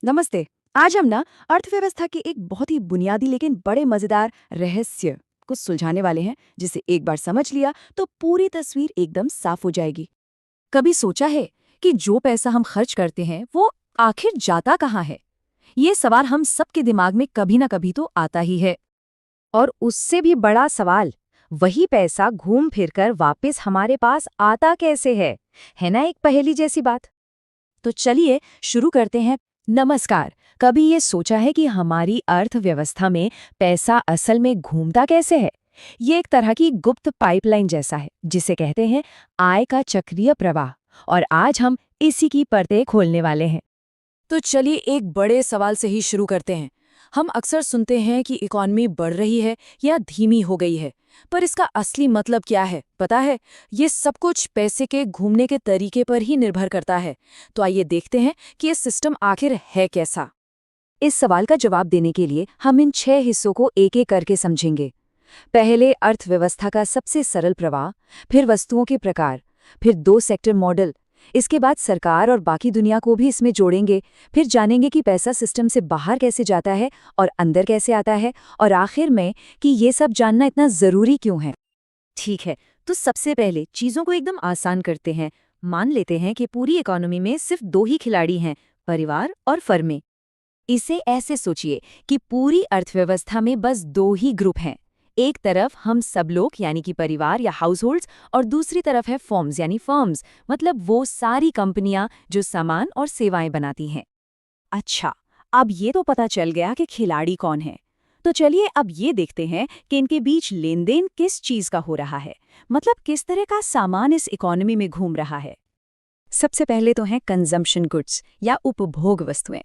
नमस्ते। आज हम ना अर्थव्यवस्था के एक बहुत ही बुनियादी लेकिन बड़े मजेदार रहस्य को सुलझाने वाले हैं, जिसे एक बार समझ लिया तो पूरी तस्वीर एकदम साफ हो जाएगी। कभी सोचा है कि जो पैसा हम खर्च करते हैं वो आखिर जाता कहाँ है? ये सवाल हम सबके दिमाग में कभी ना कभी तो आता ही है। और उससे भी बड़ा सवाल, वही पैसा घूम फिरकर वापस हमारे पास आता कैसे है ना, एक पहेली जैसी बात। तो चलिए शुरू करते हैं। नमस्कार। कभी ये सोचा है कि हमारी अर्थव्यवस्था में पैसा असल में घूमता कैसे है? ये एक तरह की गुप्त पाइपलाइन जैसा है, जिसे कहते हैं आय का चक्रीय प्रवाह। और आज हम इसी की परतें खोलने वाले हैं। तो चलिए एक बड़े सवाल से ही शुरू करते हैं। हम अक्सर सुनते हैं कि इकॉनमी बढ़ रही है या धीमी हो गई है, पर इसका असली मतलब क्या है पता है? ये सब कुछ पैसे के घूमने के तरीके पर ही निर्भर करता है। तो आइए देखते हैं कि ये सिस्टम आखिर है कैसा। इस सवाल का जवाब देने के लिए हम इन 6 हिस्सों को एक-एक करके समझेंगे। पहले अर्थव्यवस्था का सबसे सरल प्रवाह, फिर वस्तुओं के प्रकार, फिर 2 सेक्टर मॉडल, इसके बाद सरकार और बाकी दुनिया को भी इसमें जोड़ेंगे। फिर जानेंगे कि पैसा सिस्टम से बाहर कैसे जाता है और अंदर कैसे आता है, और आखिर में कि ये सब जानना इतना ज़रूरी क्यों है। ठीक है, तो सबसे पहले चीजों को एकदम आसान करते हैं। मान लेते हैं कि पूरी इकोनॉमी में सिर्फ 2 ही खिलाड़ी हैं, परिवार और फर्में। इसे ऐसे सोचिए कि पूरी अर्थव्यवस्था में बस 2 ही ग्रुप हैं। एक तरफ हम सब लोग यानी कि परिवार या हाउसहोल्ड्स, और दूसरी तरफ है फर्म्स यानी फर्म्स, मतलब वो सारी कंपनियां जो सामान और सेवाएं बनाती हैं। अच्छा, अब ये तो पता चल गया कि खिलाड़ी कौन है। तो चलिए अब ये देखते हैं कि इनके बीच लेन देन किस चीज़ का हो रहा है, मतलब किस तरह का सामान इस इकोनॉमी में घूम रहा है। सबसे पहले तो हैं कंजम्पशन गुड्स या उपभोग वस्तुएं।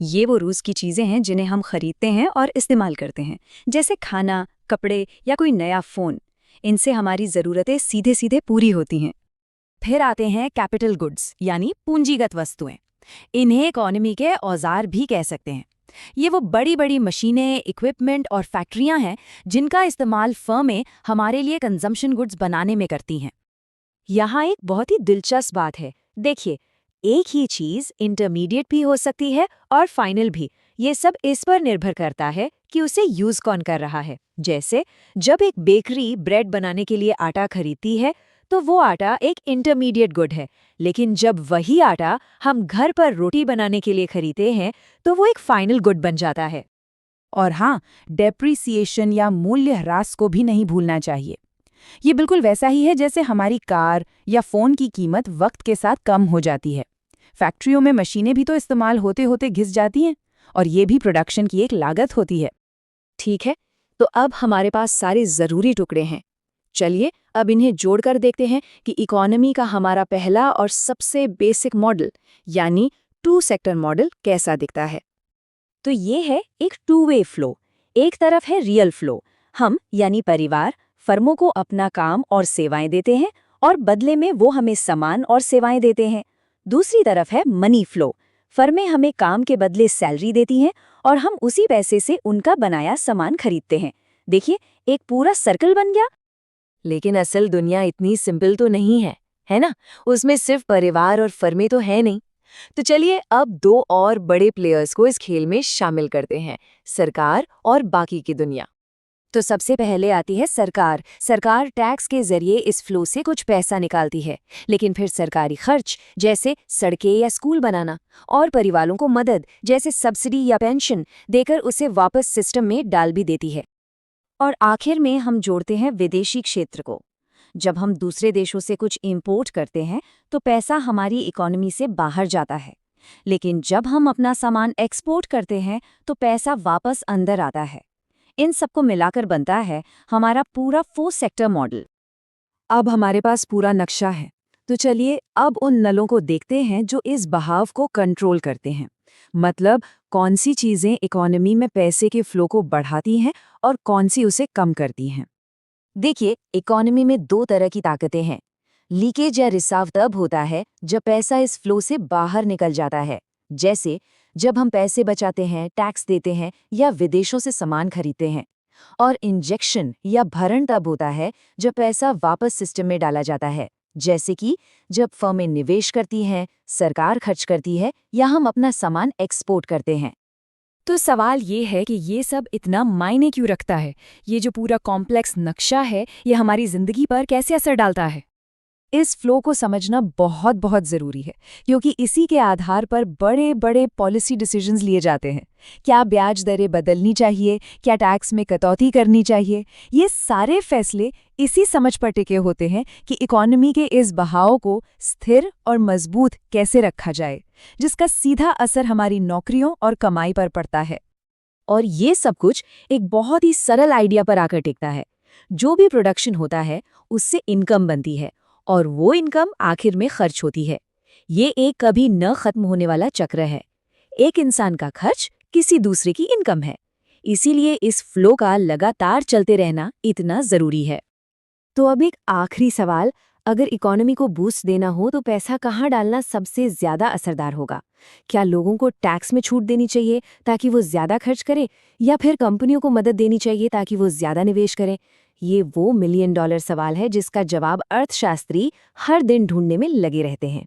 ये वो रोज की चीजें हैं जिन्हें हम खरीदते हैं और इस्तेमाल करते हैं, जैसे खाना, कपड़े या कोई नया फोन। इनसे हमारी ज़रूरतें सीधे सीधे पूरी होती हैं। फिर आते हैं कैपिटल गुड्स यानी पूंजीगत वस्तुएं। इन्हें इकोनॉमी के औजार भी कह सकते हैं। ये वो बड़ी बड़ी मशीनें, इक्विपमेंट और फैक्ट्रियां हैं जिनका इस्तेमाल फर्में हमारे लिए कंजम्पशन गुड्स बनाने में करती हैं। यहाँ एक बहुत ही दिलचस्प बात है। देखिए, एक ही चीज़ इंटरमीडिएट भी हो सकती है और फाइनल भी। ये सब इस पर निर्भर करता है कि उसे यूज़ कौन कर रहा है। जैसे जब एक बेकरी ब्रेड बनाने के लिए आटा खरीदती है, तो वो आटा एक इंटरमीडिएट गुड है। लेकिन जब वही आटा हम घर पर रोटी बनाने के लिए खरीदते हैं, तो वो एक फाइनल गुड बन जाता है। और हाँ, डेप्रिसिएशन या मूल्य ह्रास को भी नहीं भूलना चाहिए। ये बिल्कुल वैसा ही है जैसे हमारी कार या फ़ोन की कीमत वक्त के साथ कम हो जाती है। फैक्ट्रियों में मशीनें भी तो इस्तेमाल होते होते घिस जाती हैं, और ये भी प्रोडक्शन की एक लागत होती है। ठीक है, तो अब हमारे पास सारे ज़रूरी टुकड़े हैं। चलिए अब इन्हें जोड़कर देखते हैं कि इकोनॉमी का हमारा पहला और सबसे बेसिक मॉडल यानी 2 सेक्टर मॉडल कैसा दिखता है। तो ये है एक 2 वे फ्लो। एक तरफ है रियल फ्लो। हम यानी परिवार फर्मों को अपना काम और सेवाएं देते हैं, और बदले में वो हमें सामान और सेवाएं देते हैं। दूसरी तरफ है मनी फ्लो। फर्में हमें काम के बदले सैलरी देती हैं, और हम उसी पैसे से उनका बनाया सामान खरीदते हैं। देखिए, एक पूरा सर्कल बन गया। लेकिन असल दुनिया इतनी सिंपल तो नहीं है, है ना? उसमें सिर्फ परिवार और फर्में तो है नहीं। तो चलिए अब 2 और बड़े प्लेयर्स को इस खेल में शामिल करते हैं, सरकार और बाकी की दुनिया। तो सबसे पहले आती है सरकार। सरकार टैक्स के जरिए इस फ्लो से कुछ पैसा निकालती है, लेकिन फिर सरकारी खर्च जैसे सड़कें या स्कूल बनाना, और परिवारों को मदद जैसे सब्सिडी या पेंशन देकर उसे वापस सिस्टम में डाल भी देती है। और आखिर में हम जोड़ते हैं विदेशी क्षेत्र को। जब हम दूसरे देशों से कुछ इंपोर्ट करते हैं, तो पैसा हमारी इकोनॉमी से बाहर जाता है। लेकिन जब हम अपना सामान एक्सपोर्ट करते हैं, तो पैसा वापस अंदर आता है। इन सबको मिलाकर बनता है हमारा पूरा 4 सेक्टर मॉडल। अब हमारे पास पूरा नक्शा है। तो चलिए अब उन नलों को देखते हैं जो इस बहाव को कंट्रोल करते हैं। मतलब कौन सी चीज़ें इकोनॉमी में पैसे के फ्लो को बढ़ाती हैं और कौन सी उसे कम करती हैं। देखिए, इकोनॉमी में 2 तरह की ताकतें हैं। लीकेज या रिसाव तब होता है जब पैसा इस फ्लो से बाहर निकल जाता है, जैसे जब हम पैसे बचाते हैं, टैक्स देते हैं या विदेशों से सामान खरीदते हैं। और इंजेक्शन या भरण तब होता है जब पैसा वापस सिस्टम में डाला जाता है, जैसे कि जब फर्में निवेश करती हैं, सरकार खर्च करती है या हम अपना सामान एक्सपोर्ट करते हैं। तो सवाल ये है कि ये सब इतना मायने क्यों रखता है? ये जो पूरा कॉम्प्लेक्स नक्शा है, ये हमारी जिंदगी पर कैसे असर डालता है? इस फ्लो को समझना बहुत बहुत ज़रूरी है, क्योंकि इसी के आधार पर बड़े बड़े पॉलिसी डिसीजंस लिए जाते हैं। क्या ब्याज दरें बदलनी चाहिए, क्या टैक्स में कटौती करनी चाहिए, ये सारे फैसले इसी समझ पर टिके होते हैं कि इकोनॉमी के इस बहाव को स्थिर और मजबूत कैसे रखा जाए, जिसका सीधा असर हमारी नौकरियों और कमाई पर पड़ता है। और ये सब कुछ एक बहुत ही सरल आइडिया पर आकर टिकता है। जो भी प्रोडक्शन होता है, उससे इनकम बनती है और वो इनकम आखिर में खर्च होती है। ये एक कभी न खत्म होने वाला चक्र है। एक इंसान का खर्च किसी दूसरे की इनकम है। इसीलिए इस फ्लो का लगातार चलते रहना इतना जरूरी है। तो अब एक आखिरी सवाल, अगर इकोनॉमी को बूस्ट देना हो तो पैसा कहाँ डालना सबसे ज्यादा असरदार होगा? क्या लोगों को टैक्स में छूट देनी चाहिए ताकि वो ज्यादा खर्च करें, या फिर कंपनियों को मदद देनी चाहिए ताकि वो ज्यादा निवेश करें? ये वो $1 मिलियन सवाल है जिसका जवाब अर्थशास्त्री हर दिन ढूंढने में लगे रहते हैं।